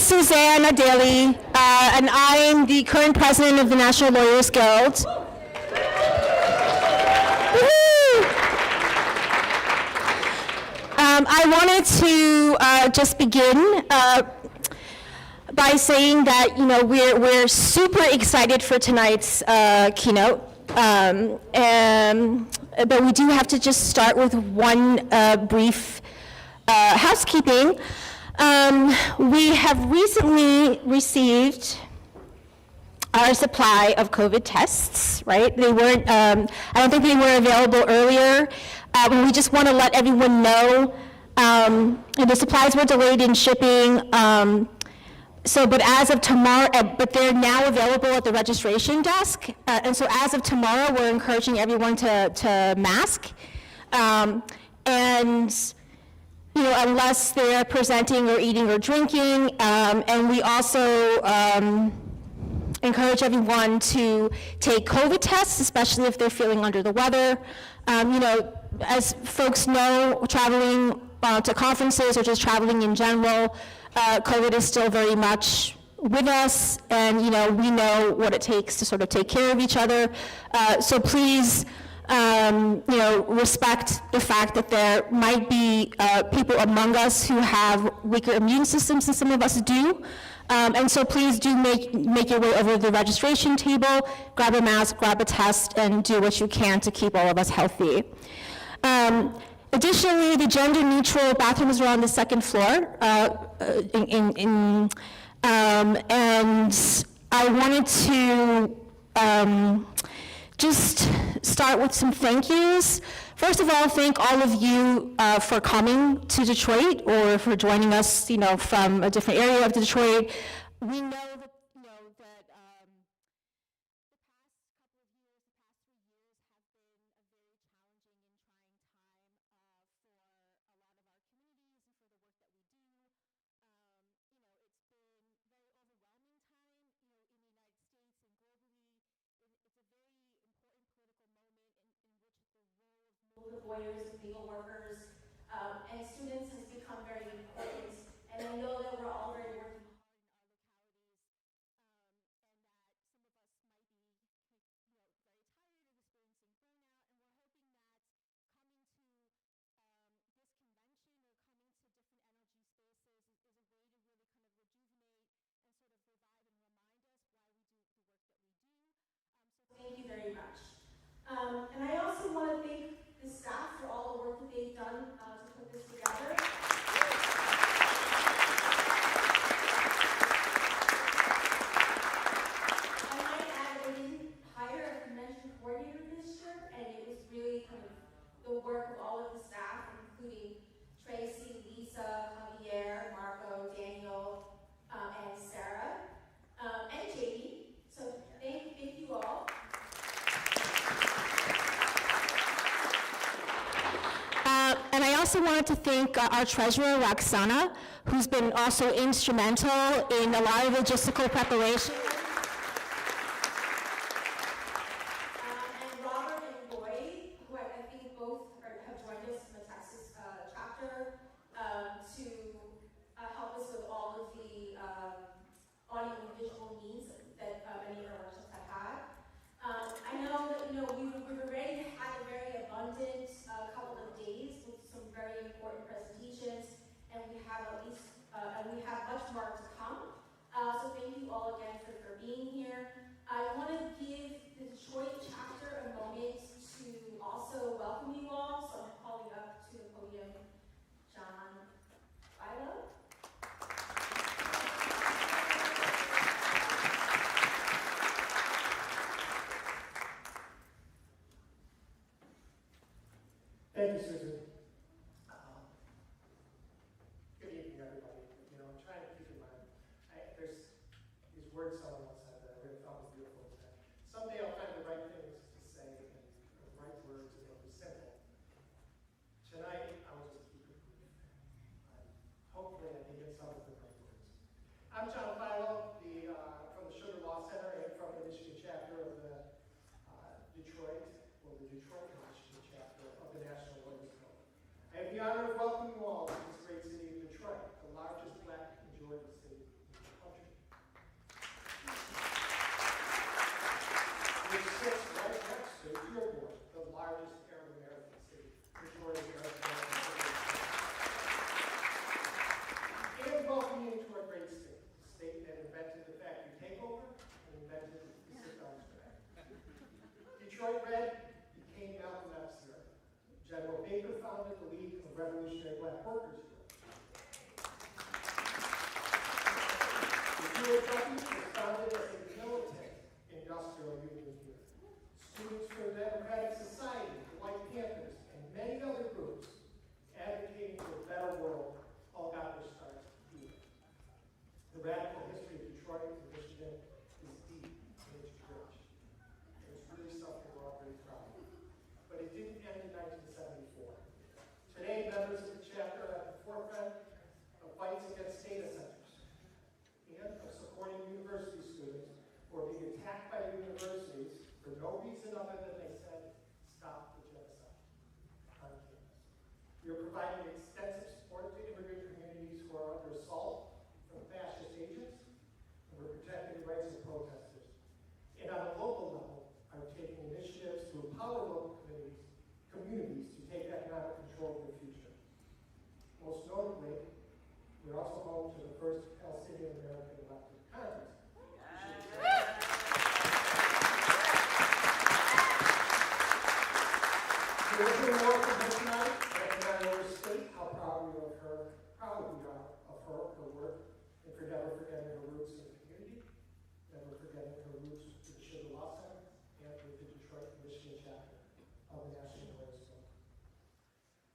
Susanna Daly, and I'm the current president of the National Lawyers Guild. I wanted to just begin by saying that we're super excited for tonight's keynote, but we do have to just start with one brief housekeeping. We have recently received our supply of COVID tests, right? They weren't, I don't think they were available earlier. But we just want to let everyone know the supplies were delayed in shipping. But as of tomorrow, but they're now available at the registration desk. And so as of tomorrow, we're encouraging everyone to mask. Unless they're presenting or eating or drinking. And we also encourage everyone to take COVID tests, especially if they're feeling under the weather. As folks know, traveling to conferences or just traveling in general, COVID is still very much with us, and we know what it takes to sort of take care of each other. So please, respect the fact that there might be people among us who have weaker immune systems than some of us do. And so please do make your way over to the registration table, grab a mask, grab a test, and do what you can to keep all of us healthy. Additionally, the gender-neutral bathrooms are on the second floor, and I wanted to just start with some thank yous. First of all, thank all of you for coming to Detroit or for joining us, from a different area of Detroit. We know that, lawyers, legal workers, and students has become very important. And I know that we're all very working hard in other counties. And I know that we're all very working hard in other counties. Thank you very much. And I also want to thank the staff for all the work that they've done to put this together. I might add that we didn't hire a convention coordinator this year, and it was really kind of the work of all of the staff, including Tracy, Lisa, Javier, Marco, Daniel, and Sarah, and Jamie. So thank you all. And I also wanted to thank our treasurer, Roxana, who's been also instrumental in a lot of logistical preparation. And Robert and Lloyd, who I think both have joined us from the Texas chapter to help us with all of the audio and visual needs that many of our workshops have had. I know that we've already had a very abundant couple of days with some very important presentations, and we have much more to come. So thank you all again for being here. I want to give the Detroit chapter a moment to also welcome you all. So I'm calling up to the podium John Philo. Thank you, Susan. Good evening, everybody. I'm trying to keep in mind, there's these words someone once said that I really thought was beautiful. That someday I'll find the right things to say and the right words, and it'll be simple. Tonight, I will just keep it brief. Hopefully, I can get some of the right words. I'm John Philo, from the Sugar Law Center and from the Michigan chapter of the Detroit Michigan chapter of the National Lawyers Guild. later founded the League of Revolutionary Black Workers here. The UAW was founded as a militant industrial union here. Students for the Democratic Society, the White Panthers, and many other groups advocating for a better world all got their start here. The radical history of Detroit and Michigan is deep and it's rich. It's really something we're all very proud of. But it didn't end in 1974. Today, members of the chapter are at the forefront of fights against data centers and of supporting university students who are being attacked by universities for no reason other than they said, stop the genocide on campus. We are providing extensive support to immigrant communities who are under assault from fascist agents, and we're protecting the rights of protesters. And on a local level, are taking initiatives to empower local communities to take economic control of their future. Most notably, we're also home to the first Palestinian American elected to Congress. We're looking more from her tonight, and I cannot overstate how proud we are of her work, and for never forgetting her roots in the community, never forgetting her roots with the Sugar Law Center, and with the Detroit, Michigan chapter of the National Lawyers Guild.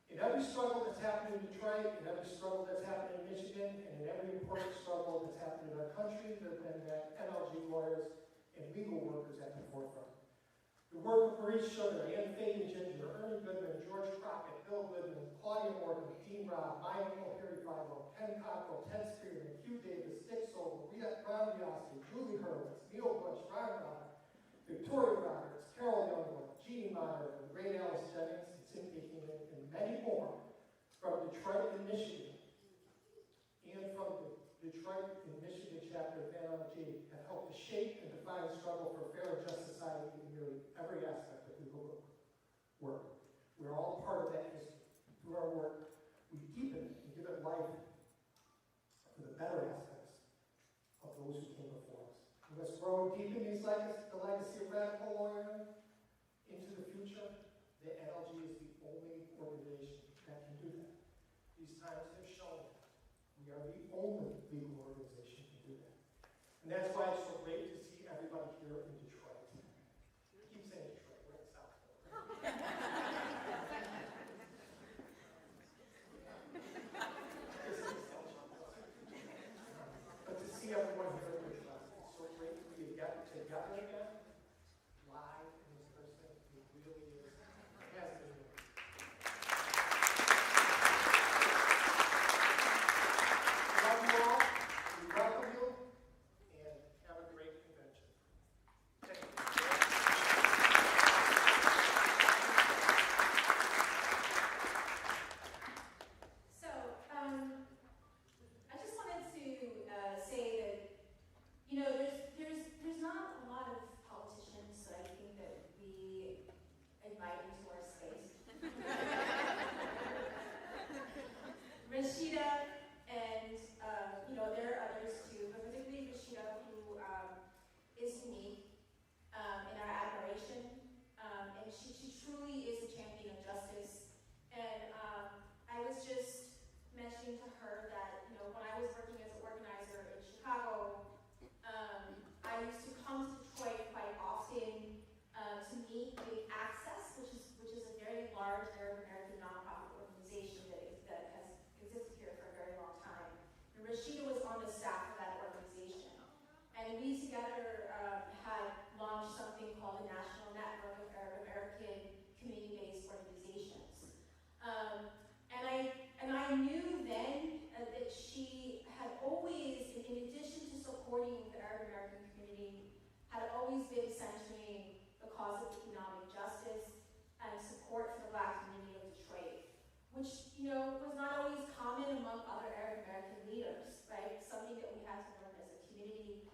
In every struggle that's happened in Detroit, in every struggle that's happened in Michigan, and in every important struggle that's happened in our country, there have been NLG lawyers and legal workers at the forefront. The work of Maurice Sugar, Ann Faye Ginger, Ernie Goodman, George Crockett, Bill Goodman, Claudia Morgan, Dean Robb, my uncle Harry Philo, Ken Cockrell, Ted Spearman, Hugh Davis, Dick Sobel, Ron Biosky, Julie Hurwitz, Neil Bush, Ron Robert, Victoria Roberts, Carol Youngwood, Jeannie Meyer, and Ray Alice Jennings, and Cynthia Keenan, and many more from Detroit and Michigan, and from the Detroit and Michigan chapter of NLG have helped to shape and define the struggle for a fair and just society in nearly every aspect of legal work. We're all part of that history. Through our work, we deepen it and give it life for the better aspects of those who came before us. We must grow and deepen the legacy of radical lawyering into the future. The NLG is the only organization that can do that. These times have shown we are the only legal organization to do that. And that's why it's so great to see everybody here in Detroit. I keep saying Detroit, we're in South Florida. But to see everyone here in Detroit, it's so great to be together again, live and in person. It really is. It has been. We welcome you, and have a great convention. Thank you. So, I just wanted to say that, you know, there's not a lot of politicians that I think that we invite into our space. Rashida, and you know, there are others too, but particularly Rashida, who is unique in our admiration, and she truly is a champion of justice. And I was just mentioning to her that, you know, when I was working as an organizer in Chicago, I used to come to Detroit quite often to meet with Access, which is a very large Arab American nonprofit organization that has existed here for a very long time. And Rashida was on the staff of that organization. And we together had launched something called the National Network of Arab American Community-Based Organizations. And I knew then that she had always, in addition to supporting the Arab American community, had always been centering the cause of economic justice and support for the Black community of Detroit, which, you know, was not always common among other Arab American leaders, right? Something that we had to learn as a community.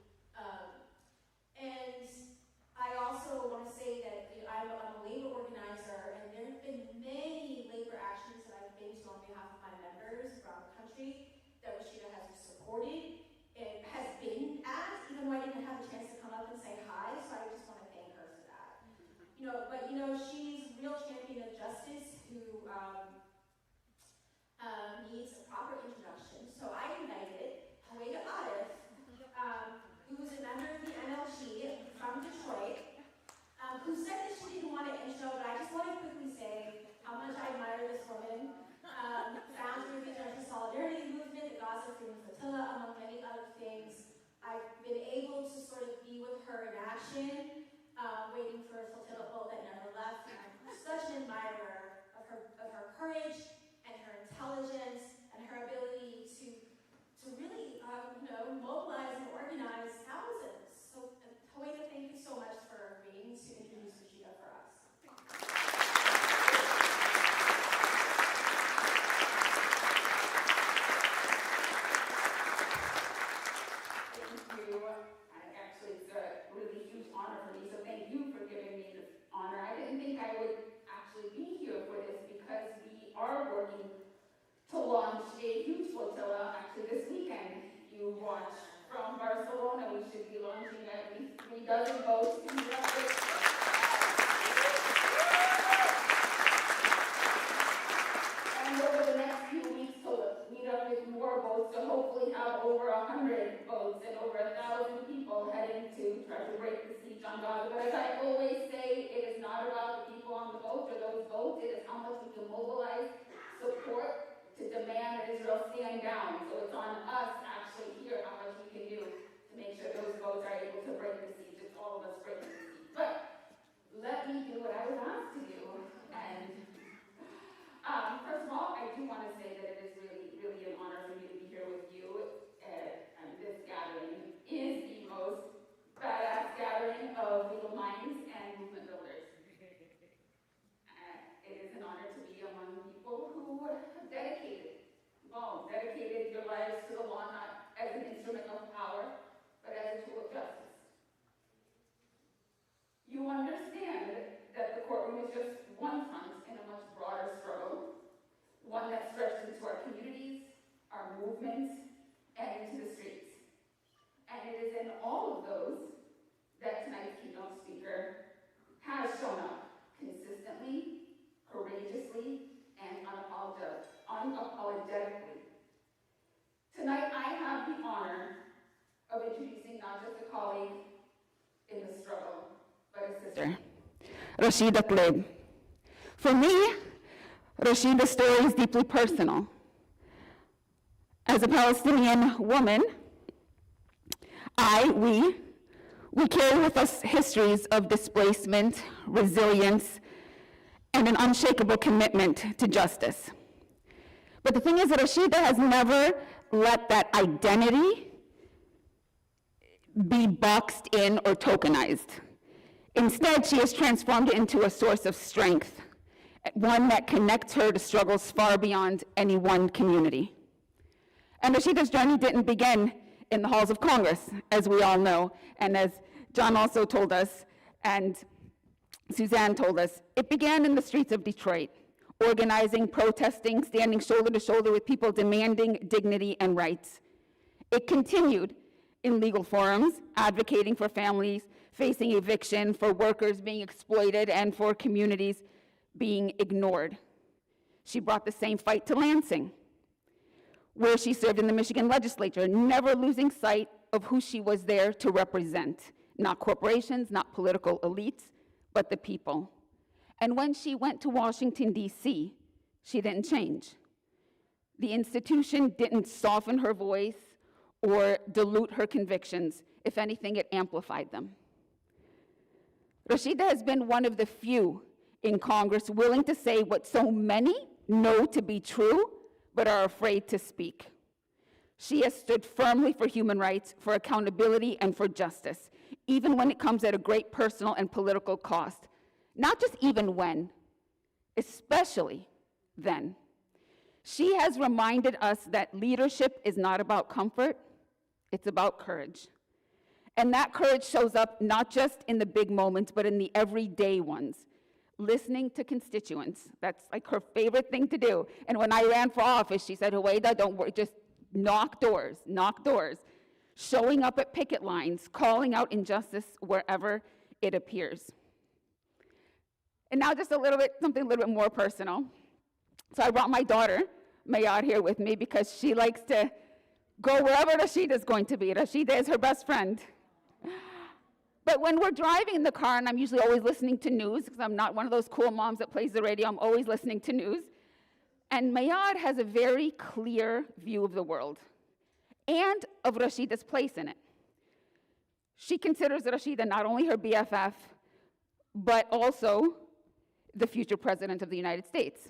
dozen votes to meet up with. And over the next few weeks, to meet up with more votes to hopefully have over 100 votes and over 1,000 people heading to try to break the siege on Gaza. But as I always say, it is not about the people on the vote or those votes. It is how much we can mobilize support to demand that Israel stand down. So it's on us actually here how much we can do to make sure those votes are able to break the siege. It's all of us breaking the siege. But let me do what I was asked to do. And first of all, I do want to say that it is really, really an honor for me to be here with you. And this gathering is the most badass gathering of legal minds and movement builders. It is an honor to be among people who have dedicated your lives to the law, not as an instrument of power, but as a tool of justice. You understand that the courtroom is just one front in a much broader struggle, one that stretches into our communities, our movements, and into the streets. And it is in all of those that tonight's keynote speaker has shown up consistently, courageously, and unapologetically. Tonight, I have the honor of introducing not just a colleague in the struggle, but a sister, Rashida Tlaib. For me, Rashida's story is deeply personal. As a Palestinian woman, we carry with us histories of displacement, resilience, and an unshakable commitment to justice. But the thing is that Rashida has never let that identity be boxed in or tokenized. Instead, she has transformed it into a source of strength, one that connects her to struggles far beyond any one community. And Rashida's journey didn't begin in the halls of Congress, as we all know, and as John also told us, and Suzanne told us, it began in the streets of Detroit, organizing, protesting, standing shoulder to shoulder with people demanding dignity and rights. It continued in legal forums, advocating for families facing eviction, for workers being exploited, and for communities being ignored. She brought the same fight to Lansing, where she served in the Michigan legislature, never losing sight of who she was there to represent, not corporations, not political elites, but the people. And when she went to Washington, D.C., she didn't change. The institution didn't soften her voice or dilute her convictions. If anything, it amplified them. Rashida has been one of the few in Congress willing to say what so many know to be true, but are afraid to speak. She has stood firmly for human rights, for accountability, and for justice, even when it comes at a great personal and political cost. Not just even when, especially then. She has reminded us that leadership is not about comfort, it's about courage. And that courage shows up not just in the big moments, but in the everyday ones. Listening to constituents, that's like her favorite thing to do. And when I ran for office, she said, Huwaida, don't worry, just knock doors. Showing up at picket lines, calling out injustice wherever it appears. And now just something a little bit more personal. So I brought my daughter, Mayad, here with me because she likes to go wherever Rashida's going to be. Rashida is her best friend. But when we're driving in the car, and I'm usually always listening to news, because I'm not one of those cool moms that plays the radio, I'm always listening to news. And Mayad has a very clear view of the world and of Rashida's place in it. She considers Rashida not only her BFF, but also the future president of the United States.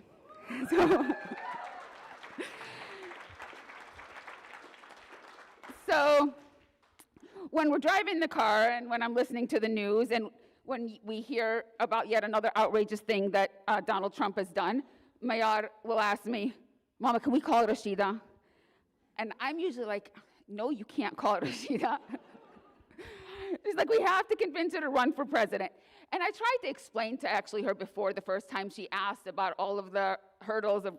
So when we're driving the car and when I'm listening to the news and when we hear about yet another outrageous thing that Donald Trump has done, Mayar will ask me, Mama, can we call it Rashida? And I'm usually like, no, you can't call it Rashida. She's like, we have to convince her to run for president. And I tried to explain to actually her before the first time she asked about all of the hurdles of,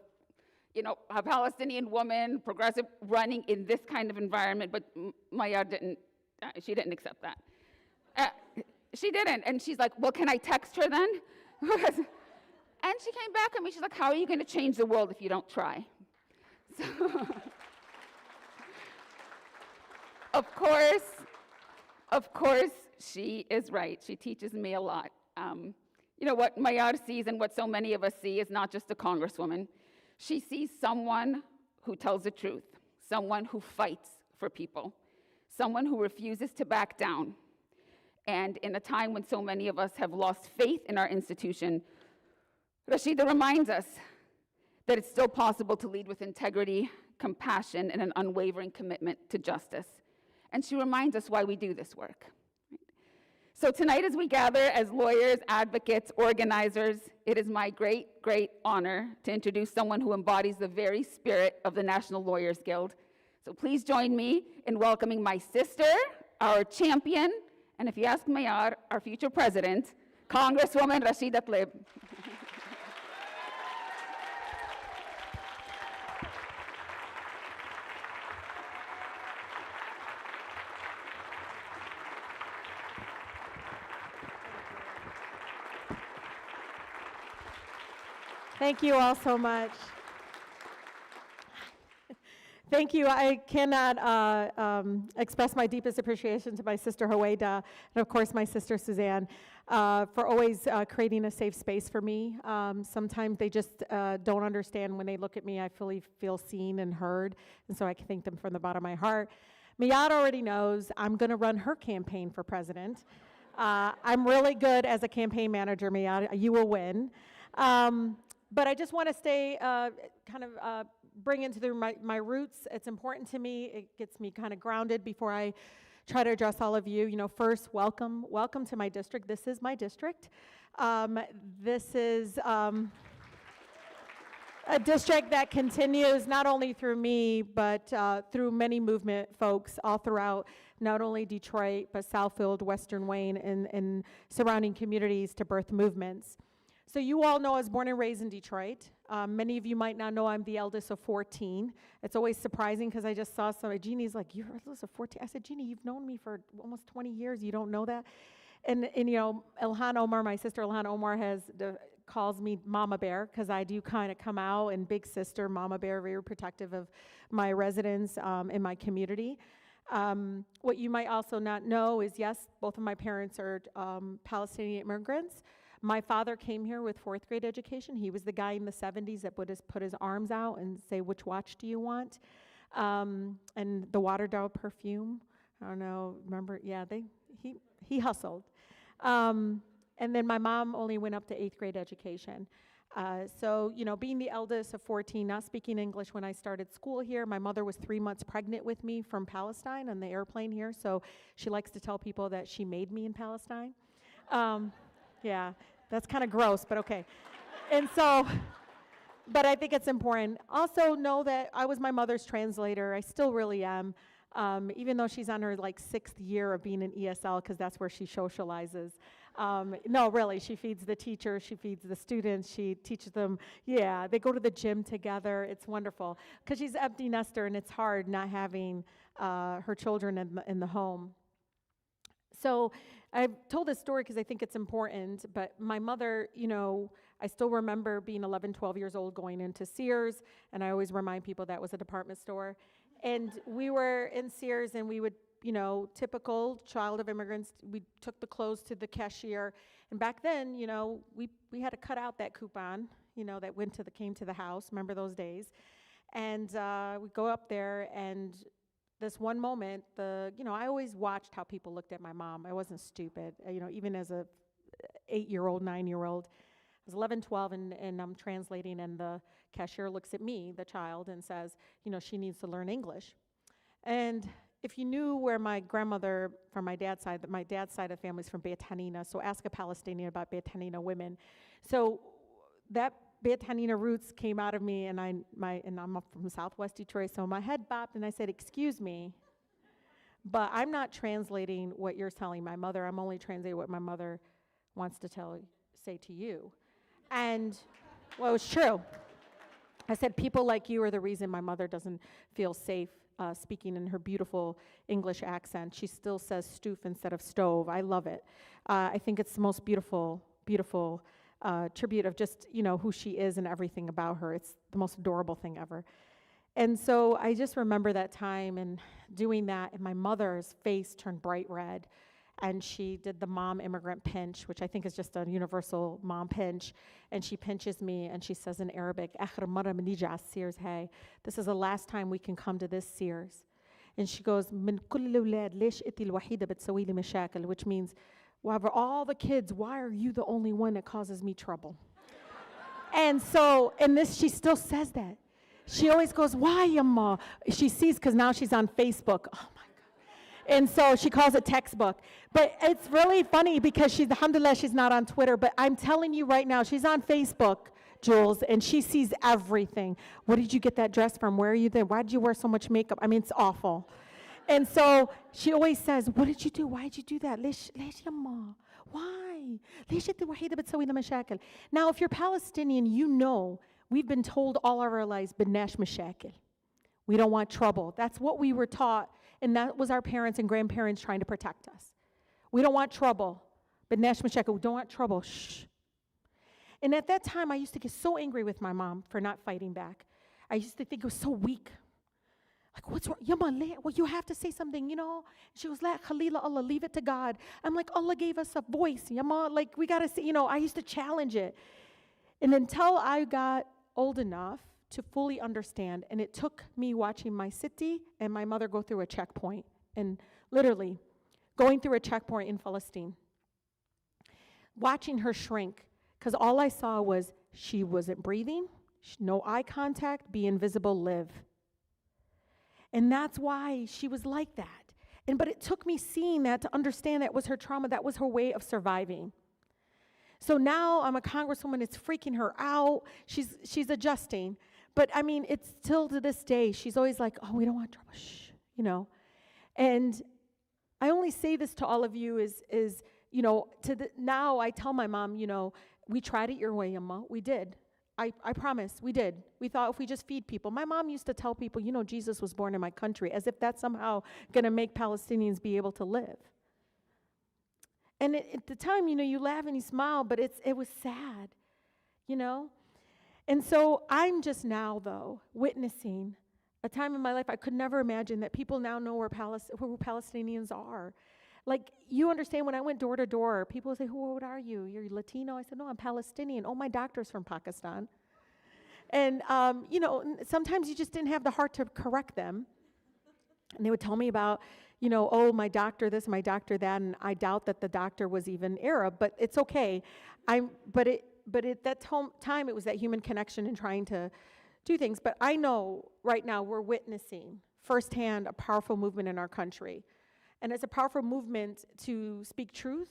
a Palestinian woman, progressive, running in this kind of environment, but Maya didn't accept that. She didn't. And she's like, well, can I text her then? And she came back at me. She's like, how are you going to change the world if you don't try? So of course, she is right. She teaches me a lot. You know, what Mayar sees and what so many of us see is not just a congresswoman. She sees someone who tells the truth, someone who fights for people, someone who refuses to back down. And in a time when so many of us have lost faith in our institution, Rashida reminds us that it's still possible to lead with integrity, compassion, and an unwavering commitment to justice. And she reminds us why we do this work. So tonight, as we gather as lawyers, advocates, organizers, it is my great, great honor to introduce someone who embodies the very spirit of the National Lawyers Guild. So please join me in welcoming my sister, our champion, and if you ask Mayar, our future president, Congresswoman Rashida Tlaib. Thank you all so much. Thank you. I cannot express my deepest appreciation to my sister Howeida, and of course my sister Suzanne, for always creating a safe space for me. Sometimes they just don't understand when they look at me. I fully feel seen and heard, and so I can thank them from the bottom of my heart. Miyad already knows I'm going to run her campaign for president. I'm really good as a campaign manager, Miyad. You will win. But I just want to stay, bring into my roots. It's important to me. It gets me kind of grounded before I try to address all of you. You know, first, welcome to my district. This is my district. This is a district that continues not only through me, but through many movement folks all throughout not only Detroit, but Southfield, Western Wayne, and surrounding communities to birth movements. So you all know I was born and raised in Detroit. Many of you might not know I'm the eldest of 14. It's always surprising because I just saw Jeannie's like, you're the eldest of 14? I said, Jeannie, you've known me for almost 20 years. You don't know that? And you know, Ilhan Omar, my sister Ilhan Omar calls me Mama Bear because I do kind of come out, and big sister, Mama Bear, very protective of my residents in my community. What you might also not know is, yes, both of my parents are Palestinian immigrants. My father came here with 4th grade education. He was the guy in the 70s that would put his arms out and say, which watch do you want? And the Waterdale perfume. I don't know, remember? Yeah, he hustled. And then my mom only went up to 8th grade education. So, you know, being the eldest of 14, not speaking English when I started school here, my mother was 3 months pregnant with me from Palestine on the airplane here. So she likes to tell people that she made me in Palestine. Yeah, that's kind of gross, but okay. And so, but I think it's important. Also know that I was my mother's translator. I still really am, even though she's on her like 6th year of being an ESL, because that's where she socializes. No, really, she feeds the teachers, she feeds the students, she teaches them. Yeah, they go to the gym together. It's wonderful, because she's an empty nester, and it's hard not having her children in the home. So I've told this story because I think it's important, but my mother, you know, I still remember being 11, 12 years old going into Sears, and I always remind people that was a department store. And we were in Sears, and we would, you know, typical child of immigrants, we took the clothes to the cashier. And back then, you know, we had to cut out that coupon, you know, that came to the house. Remember those days? And we go up there, and this one moment, I always watched how people looked at my mom. I wasn't stupid, even as a 8-year-old, 9-year-old. I was 11, 12, and I'm translating, and the cashier looks at me, the child, and says, you know, she needs to learn English. And if you knew where my grandmother, from my dad's side of the family is from Beit Hanina, so ask a Palestinian about Beit Hanina women. So that Beit Hanina roots came out of me, and I'm from Southwest Detroit, so my head bopped, and I said, excuse me, but I'm not translating what you're telling my mother. I'm only translating what my mother wants to say to you. And, well, it was true. I said, people like you are the reason my mother doesn't feel safe speaking in her beautiful English accent. She still says stoof instead of stove. I love it. I think it's the most beautiful, beautiful tribute of just, who she is and everything about her. It's the most adorable thing ever. And so I just remember that time and doing that, and my mother's face turned bright red. And she did the mom immigrant pinch, which I think is just a universal mom pinch. And she pinches me and she says in Arabic, "آخر مرة بنيجي على Sears, hey, this is the last time we can come to this Sears." And she goes, "من كل الأولاد ليش أنتِ الوحيدة بتسوي لي مشاكل?" Which means, well, of all the kids, why are you the only one that causes me trouble? And so, she still says that. She always goes, "Why, Yamma?" She sees, because now she's on Facebook. Oh my. And so she calls it textbook. But it's really funny because alhamdulillah, she's not on Twitter. But I'm telling you right now, she's on Facebook, Jules, and she sees everything. Where did you get that dress from? Where are you there? Why did you wear so much makeup? I mean, it's awful. And so she always says, "What did you do? Why did you do that? ليش يما? Why? ليش أنت الوحيدة بتسوي لنا مشاكل?" Now, if you're Palestinian, you know we've been told all our lives, بدناش مشاكل. We don't want trouble. That's what we were taught. And that was our parents and grandparents trying to protect us. We don't want trouble. But Nash Mashaka, we don't want trouble. Shh. And at that time, I used to get so angry with my mom for not fighting back. I used to think it was so weak. Like, what's wrong? Yama, well, you have to say something, She was like, Khalila Allah, leave it to God. I'm like, Allah gave us a voice. Yama, like, we got to say, I used to challenge it. And until I got old enough to fully understand, and it took me watching my city and my mother go through a checkpoint, and literally going through a checkpoint in Palestine, watching her shrink, because all I saw was she wasn't breathing, no eye contact, be invisible, live. And that's why she was like that. But it took me seeing that to understand that was her trauma, that was her way of surviving. So now I'm a congresswoman, it's freaking her out, she's adjusting. But I mean, it's still to this day, she's always like, "Oh, we don't want trouble, shh," And I only say this to all of you is now I tell my mom, we tried it your way, Amma. We did. I promise, we did. We thought if we just feed people. My mom used to tell people, Jesus was born in my country, as if that's somehow going to make Palestinians be able to live. And at the time, you laugh and you smile, but it was sad, And so I'm just now, though, witnessing a time in my life I could never imagine that people now know who Palestinians are. Like, you understand, when I went door to door, people would say, "What are you? You're Latino?" I said, "No, I'm Palestinian." "Oh, my doctor's from Pakistan." And, sometimes you just didn't have the heart to correct them. And they would tell me about, "Oh, my doctor this, my doctor that," and I doubt that the doctor was even Arab, but it's okay. But at that time, it was that human connection and trying to do things. But I know right now we're witnessing firsthand a powerful movement in our country. And it's a powerful movement to speak truth,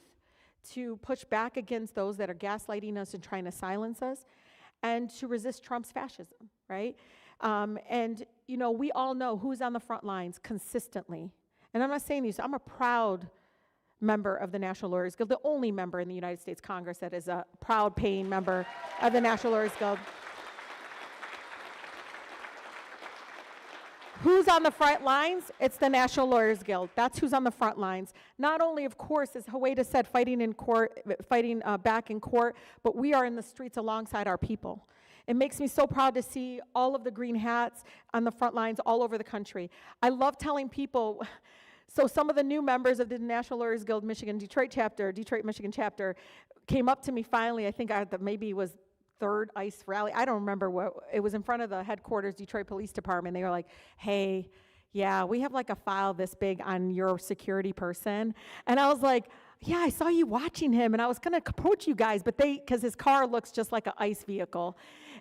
to push back against those that are gaslighting us and trying to silence us, and to resist Trump's fascism, right? We all know who's on the front lines consistently. And I'm not saying these, I'm a proud member of the National Lawyers Guild, the only member in the United States Congress that is a proud paying member of the National Lawyers Guild. Who's on the front lines? It's the National Lawyers Guild. That's who's on the front lines. Not only, of course, as Huwaida said, fighting back in court, but we are in the streets alongside our people. It makes me so proud to see all of the green hats on the front lines all over the country. I love telling people, so some of the new members of the National Lawyers Guild Detroit, Michigan chapter, came up to me finally, I think maybe it was third ICE rally, I don't remember what, it was in front of the headquarters Detroit Police Department. They were like, "Hey, yeah, we have like a file this big on your security person." And I was like, "Yeah, I saw you watching him, and I was gonna approach you guys, but because his car looks just like an ICE vehicle."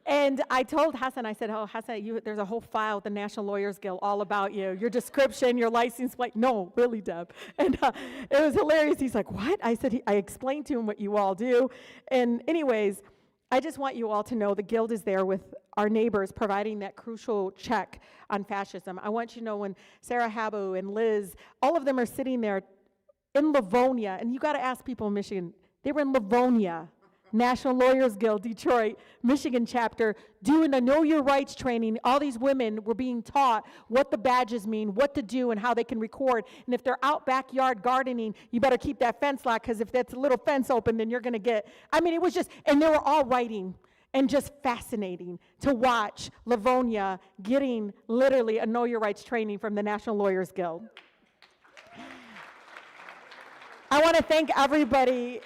And I told Hassan, I said, "Oh, Hassan, there's a whole file with the National Lawyers Guild all about you, your description, your license plate." "No, really, Deb." And it was hilarious. He's like, "What?" I said, I explained to him what you all do. And anyways, I just want you all to know the Guild is there with our neighbors, providing that crucial check on fascism. I want you to know when Sarah Habu and Liz, all of them are sitting there in Livonia, and you got to ask people in Michigan, they were in Livonia National Lawyers Guild, Detroit, Michigan chapter, doing a Know Your Rights training. All these women were being taught what the badges mean, what to do, and how they can record. And if they're out backyard gardening, you better keep that fence locked, because if that's a little fence open, then you're going to get, I mean, it was just, and they were all writing. And just fascinating to watch Livonia getting literally a Know Your Rights training from the National Lawyers Guild. I want to thank everybody,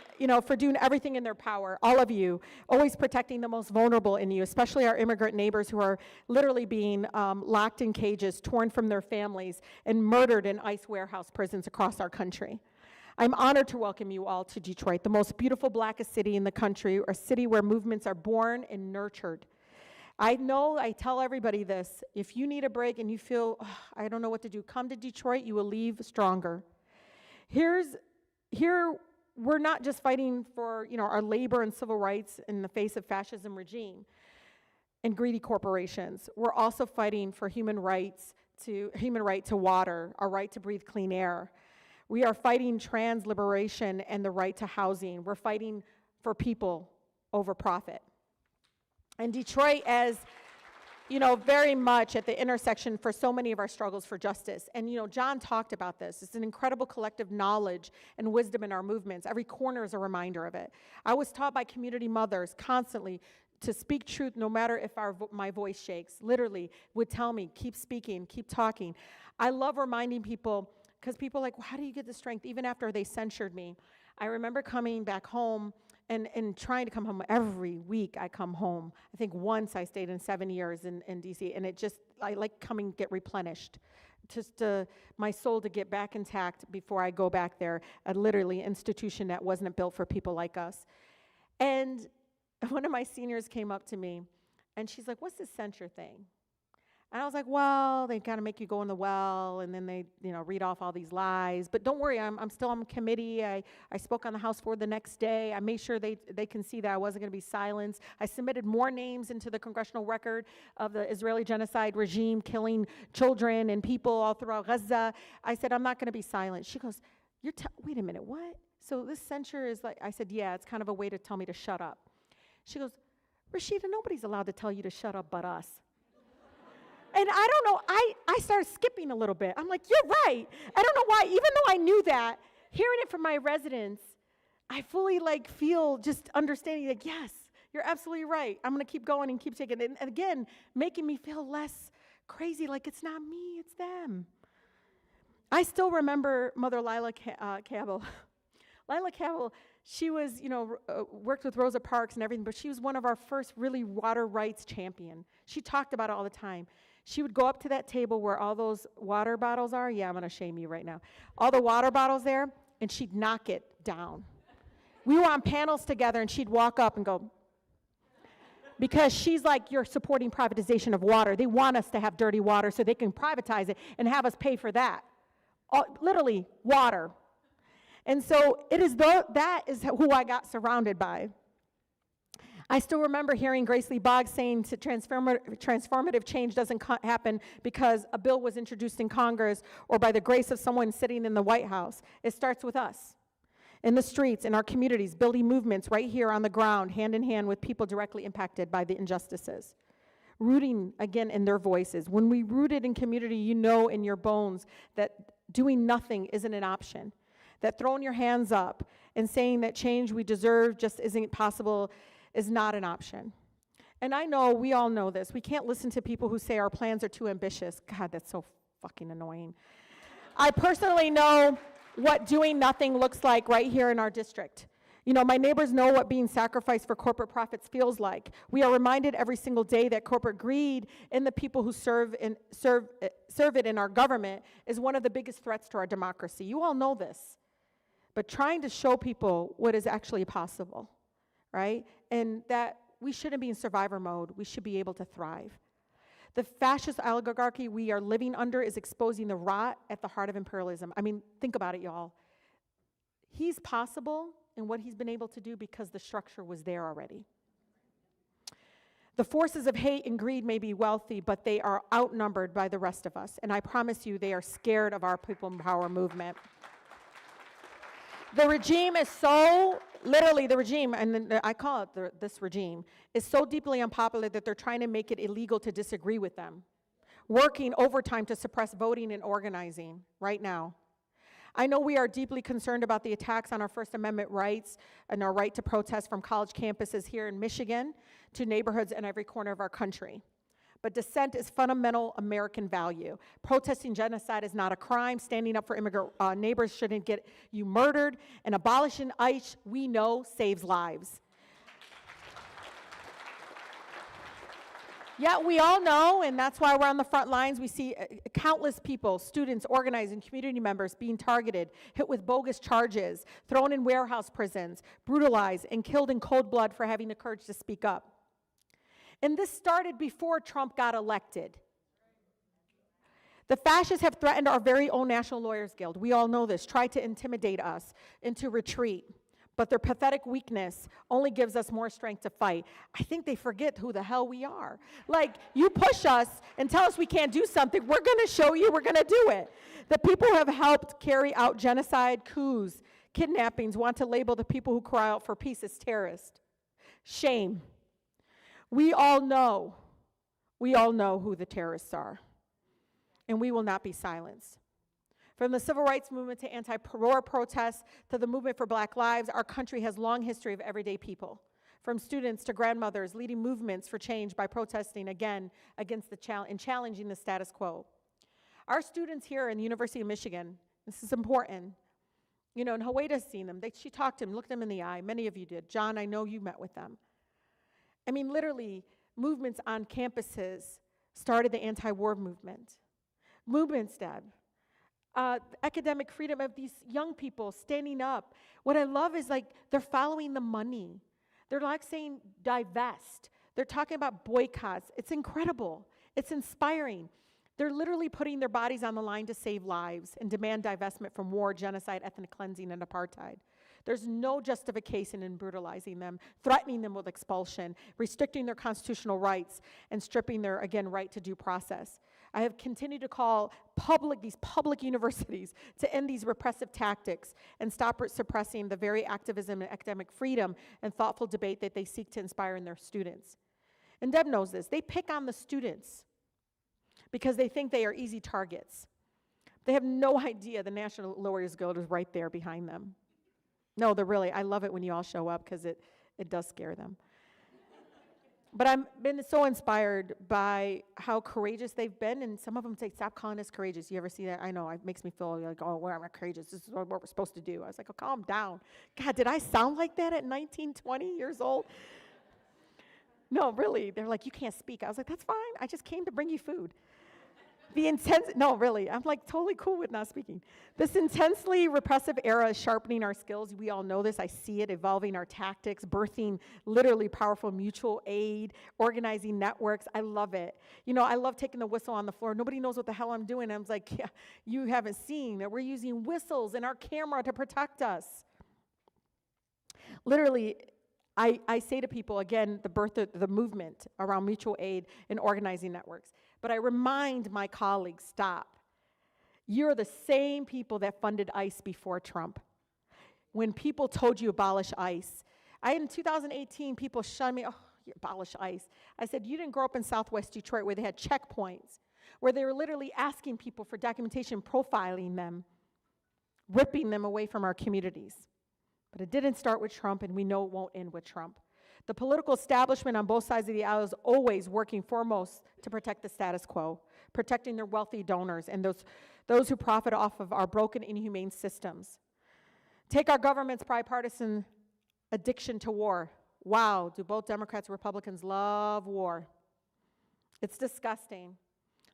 for doing everything in their power, all of you, always protecting the most vulnerable in you, especially our immigrant neighbors who are literally being locked in cages, torn from their families, and murdered in ICE warehouse prisons across our country. I'm honored to welcome you all to Detroit, the most beautiful, blackest city in the country, a city where movements are born and nurtured. I know, I tell everybody this, if you need a break and you feel, I don't know what to do, come to Detroit, you will leave stronger. Here, we're not just fighting for, our labor and civil rights in the face of fascism regime and greedy corporations. We're also fighting for human right to water, our right to breathe clean air. We are fighting trans liberation and the right to housing. We're fighting for people over profit. And Detroit, as very much at the intersection for so many of our struggles for justice. And John talked about this. It's an incredible collective knowledge and wisdom in our movements. Every corner is a reminder of it. I was taught by community mothers constantly to speak truth no matter if my voice shakes. Literally would tell me, keep speaking, keep talking. I love reminding people, because people are like, well, how do you get the strength even after they censured me? I remember coming back home and trying to come home. Every week I come home. I think once I stayed in 7 years in DC, and I like coming, get replenished. Just my soul to get back intact before I go back there, a literally institution that wasn't built for people like us. And one of my seniors came up to me, and she's like, what's this censure thing? And I was like, well, they kind of make you go in the well, and then they, read off all these lies. But don't worry, I'm still on committee. I spoke on the House floor the next day. I made sure they can see that I wasn't going to be silenced. I submitted more names into the congressional record of the Israeli genocide regime, killing children and people all throughout Gaza. I said, I'm not going to be silent. She goes, wait a minute, what? So this censure is like, I said, yeah, it's kind of a way to tell me to shut up. She goes, Rashida, nobody's allowed to tell you to shut up but us. And I don't know, I started skipping a little bit. I'm like, you're right. I don't know why, even though I knew that, hearing it from my residents, I fully feel just understanding yes, you're absolutely right. I'm gonna keep going and keep taking it. And again, making me feel less crazy, like it's not me, it's them. I still remember Mother Lila Cabell. Lila Cabell, she was, worked with Rosa Parks and everything, but she was one of our first really water rights champion. She talked about it all the time. She would go up to that table where all those water bottles are. Yeah, I'm going to shame you right now. All the water bottles there, and she'd knock it down. We were on panels together, and she'd walk up and go, because she's like, you're supporting privatization of water. They want us to have dirty water so they can privatize it and have us pay for that. Literally, water. And so that is who I got surrounded by. I still remember hearing Grace Lee Boggs saying transformative change doesn't happen because a bill was introduced in Congress or by the grace of someone sitting in the White House. It starts with us, in the streets, in our communities, building movements right here on the ground, hand in hand with people directly impacted by the injustices. Rooting, again, in their voices. When we root it in community, you know in your bones that doing nothing isn't an option. That throwing your hands up and saying that change we deserve just isn't possible is not an option. And I know, we all know this. We can't listen to people who say our plans are too ambitious. God, that's so fucking annoying. I personally know what doing nothing looks like right here in our district. My neighbors know what being sacrificed for corporate profits feels like. We are reminded every single day that corporate greed in the people who serve it in our government is one of the biggest threats to our democracy. You all know this. But trying to show people what is actually possible, right? And that we shouldn't be in survivor mode. We should be able to thrive. The fascist oligarchy we are living under is exposing the rot at the heart of imperialism. I mean, think about it, y'all. He's possible in what he's been able to do because the structure was there already. The forces of hate and greed may be wealthy, but they are outnumbered by the rest of us. And I promise you, they are scared of our people power movement. The regime is so, literally the regime, and I call it this regime, is so deeply unpopular that they're trying to make it illegal to disagree with them. Working overtime to suppress voting and organizing right now. I know we are deeply concerned about the attacks on our First Amendment rights and our right to protest from college campuses here in Michigan to neighborhoods in every corner of our country. But dissent is fundamental American value. Protesting genocide is not a crime. Standing up for immigrant neighbors shouldn't get you murdered. And abolishing ICE, we know, saves lives. Yet we all know, and that's why we're on the front lines, we see countless people, students, organizing, community members being targeted, hit with bogus charges, thrown in warehouse prisons, brutalized, and killed in cold blood for having the courage to speak up. And this started before Trump got elected. The fascists have threatened our very own National Lawyers Guild. We all know this, tried to intimidate us into retreat. But their pathetic weakness only gives us more strength to fight. I think they forget who the hell we are. Like, you push us and tell us we can't do something, we're gonna show you we're gonna do it. The people who have helped carry out genocide, coups, kidnappings, want to label the people who cry out for peace as terrorists. Shame. We all know who the terrorists are, and we will not be silenced. From the civil rights movement to anti-war protests to the movement for Black lives, our country has long history of everyday people. From students to grandmothers leading movements for change by protesting again against and challenging the status quo. Our students here in the University of Michigan, this is important, you know, and Hawaita's seen them. She talked to him, looked them in the eye. Many of you did. John, I know you met with them. I mean, literally, movements on campuses started the anti-war movement. Movements, Deb. Academic freedom of these young people standing up. What I love is, like, they're following the money. They're like saying divest. They're talking about boycotts. It's incredible. It's inspiring. They're literally putting their bodies on the line to save lives and demand divestment from war, genocide, ethnic cleansing, and apartheid. There's no justification in brutalizing them, threatening them with expulsion, restricting their constitutional rights, and stripping their, again, right to due process. I have continued to call these public universities to end these repressive tactics and stop suppressing the very activism and academic freedom and thoughtful debate that they seek to inspire in their students. And Deb knows this. They pick on the students because they think they are easy targets. They have no idea the National Lawyers Guild is right there behind them. No, they're really, I love it when you all show up because it does scare them. But I've been so inspired by how courageous they've been, and some of them say, stop calling us courageous. You ever see that? I know, it makes me feel like, oh, we're not courageous. This is what we're supposed to do. I was like, oh, calm down. God, did I sound like that at 19, 20 years old? No, really. They're like, you can't speak. I was like, that's fine. I just came to bring you food. No, really, I'm like totally cool with not speaking. This intensely repressive era is sharpening our skills. We all know this. I see it evolving our tactics, birthing literally powerful mutual aid, organizing networks. I love it. You know, I love taking the whistle on the floor. Nobody knows what the hell I'm doing. I was like, yeah, you haven't seen that we're using whistles in our camera to protect us. Literally, I say to people, again, the birth of the movement around mutual aid and organizing networks. But I remind my colleagues, stop. You're the same people that funded ICE before Trump. When people told you abolish ICE, in 2018, people shunned me, oh, you abolish ICE. I said, you didn't grow up in Southwest Detroit where they had checkpoints, where they were literally asking people for documentation, profiling them, ripping them away from our communities. But it didn't start with Trump, and we know it won't end with Trump. The political establishment on both sides of the aisle is always working foremost to protect the status quo, protecting their wealthy donors and those who profit off of our broken, inhumane systems. Take our government's bipartisan addiction to war. Wow, do both Democrats and Republicans love war? It's disgusting.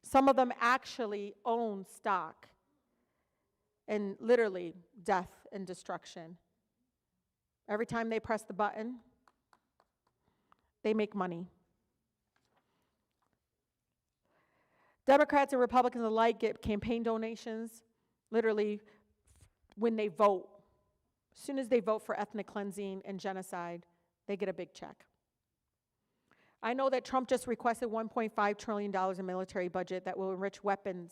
Some of them actually own stock in literally death and destruction. Every time they press the button, they make money. Democrats and Republicans alike get campaign donations, literally, when they vote. As soon as they vote for ethnic cleansing and genocide, they get a big check. I know that Trump just requested $1.5 trillion in military budget that will enrich weapon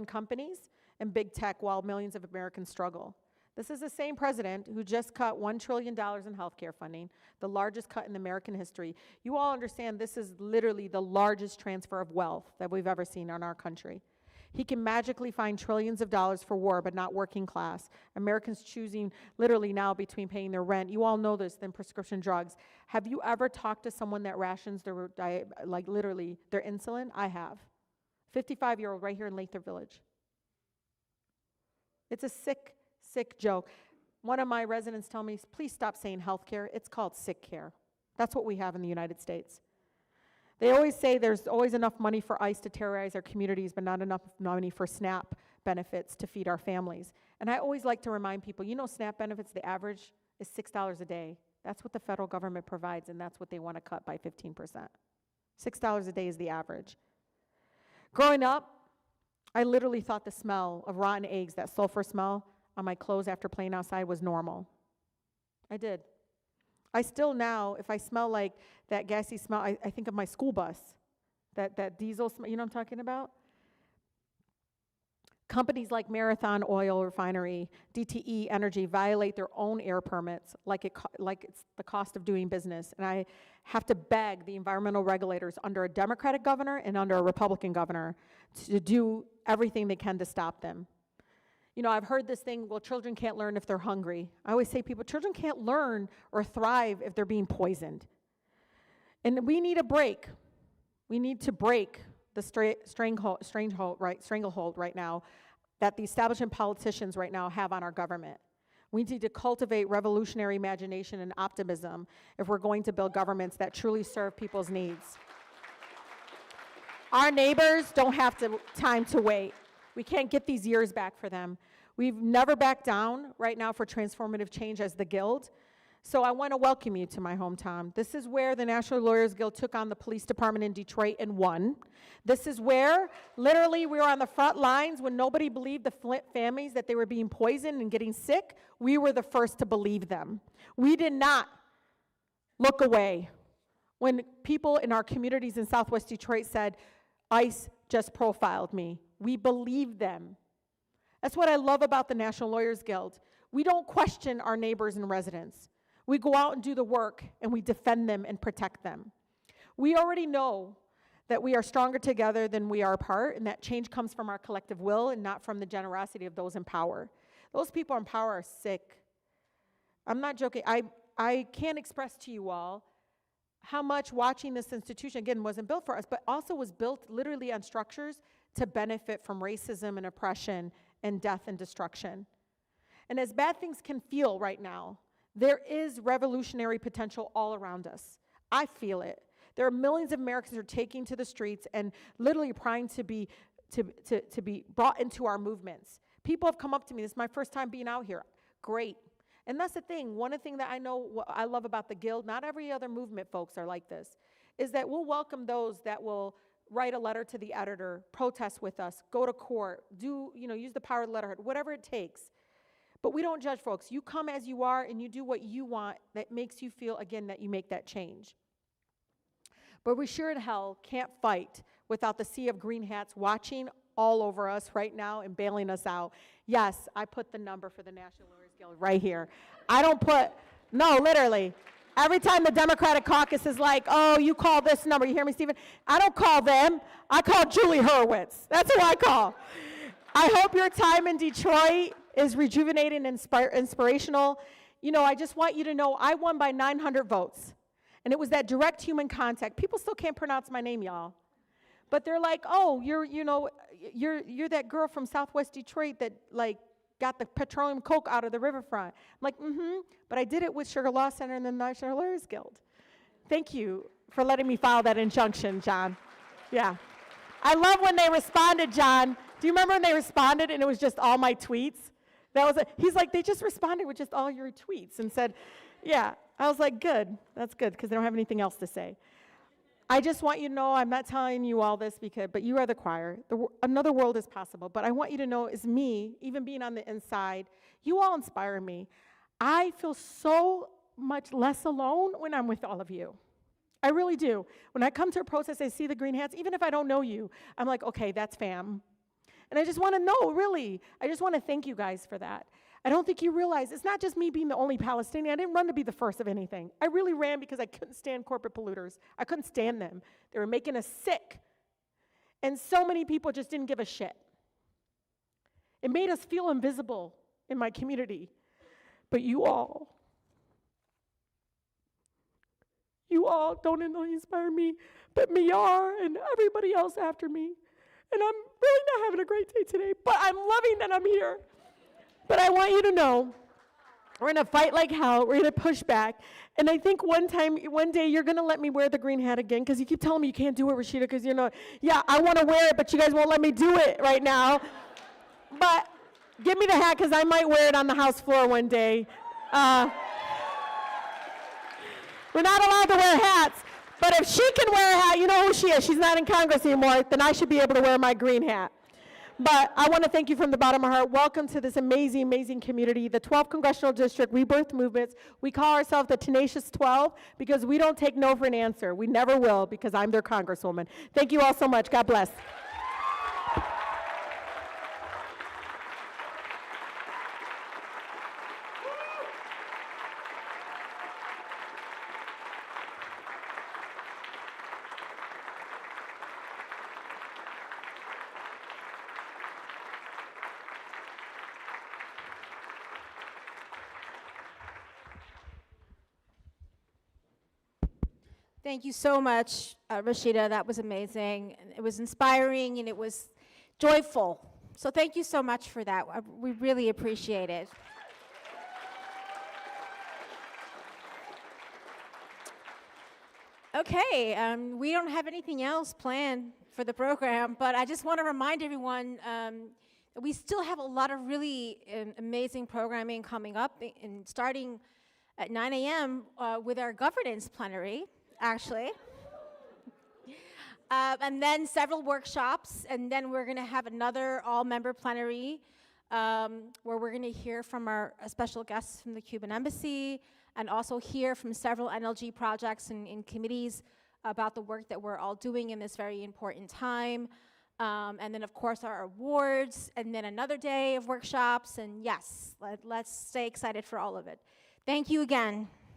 companies and big tech while millions of Americans struggle. This is the same president who just cut $1 trillion in healthcare funding, the largest cut in American history. You all understand this is literally the largest transfer of wealth that we've ever seen in our country. He can magically find trillions of dollars for war, but not working class. Americans choosing literally now between paying their rent. You all know this, than prescription drugs. Have you ever talked to someone that rations their diet, like literally their insulin? I have. 55-year-old right here in Lathrop Village. It's a sick joke. One of my residents tell me, please stop saying healthcare. It's called sick care. That's what we have in the United States. They always say there's always enough money for ICE to terrorize our communities, but not enough money for SNAP benefits to feed our families. And I always like to remind people, you know, SNAP benefits, the average is $6 a day. That's what the federal government provides, and that's what they want to cut by 15%. $6 a day is the average. Growing up, I literally thought the smell of rotten eggs, that sulfur smell on my clothes after playing outside, was normal. I did. I still now, if I smell like that gassy smell, I think of my school bus, that diesel smell, you know what I'm talking about? Companies like Marathon Oil Refinery, DTE Energy violate their own air permits like it's the cost of doing business. And I have to beg the environmental regulators under a Democratic governor and under a Republican governor to do everything they can to stop them. You know, I've heard this thing, well, children can't learn if they're hungry. I always say people, children can't learn or thrive if they're being poisoned. And we need a break. We need to break the stranglehold right now that the establishment politicians right now have on our government. We need to cultivate revolutionary imagination and optimism if we're going to build governments that truly serve people's needs. Our neighbors don't have time to wait. We can't get these years back for them. We've never backed down right now for transformative change as the Guild. So I want to welcome you to my hometown. This is where the National Lawyers Guild took on the police department in Detroit and won. This is where literally we were on the front lines when nobody believed the Flint families that they were being poisoned and getting sick. We were the first to believe them. We did not look away when people in our communities in Southwest Detroit said, ICE just profiled me. We believe them. That's what I love about the National Lawyers Guild. We don't question our neighbors and residents. We go out and do the work, and we defend them and protect them. We already know that we are stronger together than we are apart, and that change comes from our collective will and not from the generosity of those in power. Those people in power are sick. I'm not joking. I can't express to you all how much watching this institution, again, wasn't built for us, but also was built literally on structures to benefit from racism and oppression and death and destruction. And as bad things can feel right now, there is revolutionary potential all around us. I feel it. There are millions of Americans who are taking to the streets and literally trying to be brought into our movements. People have come up to me, this is my first time being out here. Great. And that's the thing, one of the things that I know, what I love about the Guild, not every other movement folks are like this, is that we'll welcome those that will write a letter to the editor, protest with us, go to court, use the power of the letterhead, whatever it takes. But we don't judge folks. You come as you are and you do what you want that makes you feel, again, that you make that change. But we sure in hell can't fight without the sea of green hats watching all over us right now and bailing us out. Yes, I put the number for the National Lawyers Guild right here. No, literally. Every time the Democratic caucus is like, oh, you call this number. You hear me, Stephen? I don't call them. I call Julie Hurwitz. That's who I call. I hope your time in Detroit is rejuvenating and inspirational. You know, I just want you to know I won by 900 votes. And it was that direct human contact. People still can't pronounce my name, y'all. But they're like, oh, you're that girl from Southwest Detroit that, like, got the petroleum coke out of the riverfront. I'm like, but I did it with Sugar Law Center and the National Lawyers Guild. Thank you for letting me file that injunction, John. Yeah. I love when they responded, John. Do you remember when they responded and it was just all my tweets? He's like, they just responded with just all your tweets and said, yeah. I was like, good. That's good because they don't have anything else to say. I just want you to know, I'm not telling you all this but you are the choir. Another world is possible. But I want you to know is me, even being on the inside, you all inspire me. I feel so much less alone when I'm with all of you. I really do. When I come to a protest, I see the green hats, even if I don't know you, I'm like, okay, that's fam. And I just want to know, really. I just want to thank you guys for that. I don't think you realize it's not just me being the only Palestinian. I didn't run to be the first of anything. I really ran because I couldn't stand corporate polluters. I couldn't stand them. They were making us sick. And so many people just didn't give a shit. It made us feel invisible in my community. But you all don't only inspire me, but Miyar and everybody else after me. And I'm really not having a great day today, but I'm loving that I'm here. But I want you to know, we're gonna fight like hell, we're gonna push back. And I think one day you're gonna let me wear the green hat again, because you keep telling me you can't do it, Rashida, because yeah, I wanna wear it, but you guys won't let me do it right now. But give me the hat, because I might wear it on the House floor one day. We're not allowed to wear hats, but if she can wear a hat, you know who she is. She's not in Congress anymore, then I should be able to wear my green hat. But I want to thank you from the bottom of my heart. Welcome to this amazing, amazing community. The 12th Congressional District Rebirth Movements, we call ourselves the Tenacious 12 because we don't take no for an answer. We never will, because I'm their Congresswoman. Thank you all so much. God bless. Thank you so much, Rashida. That was amazing. It was inspiring and it was joyful. So thank you so much for that. We really appreciate it. Okay, we don't have anything else planned for the program, but I just want to remind everyone that we still have a lot of really amazing programming coming up, and starting at 9 a.m. With our governance plenary, actually. And then several workshops, and then we're going to have another all-member plenary where we're going to hear from our special guests from the Cuban Embassy, and also hear from several NLG projects and committees about the work that we're all doing in this very important time. And then, of course, our awards, and then another day of workshops, and yes, let's stay excited for all of it. Thank you again.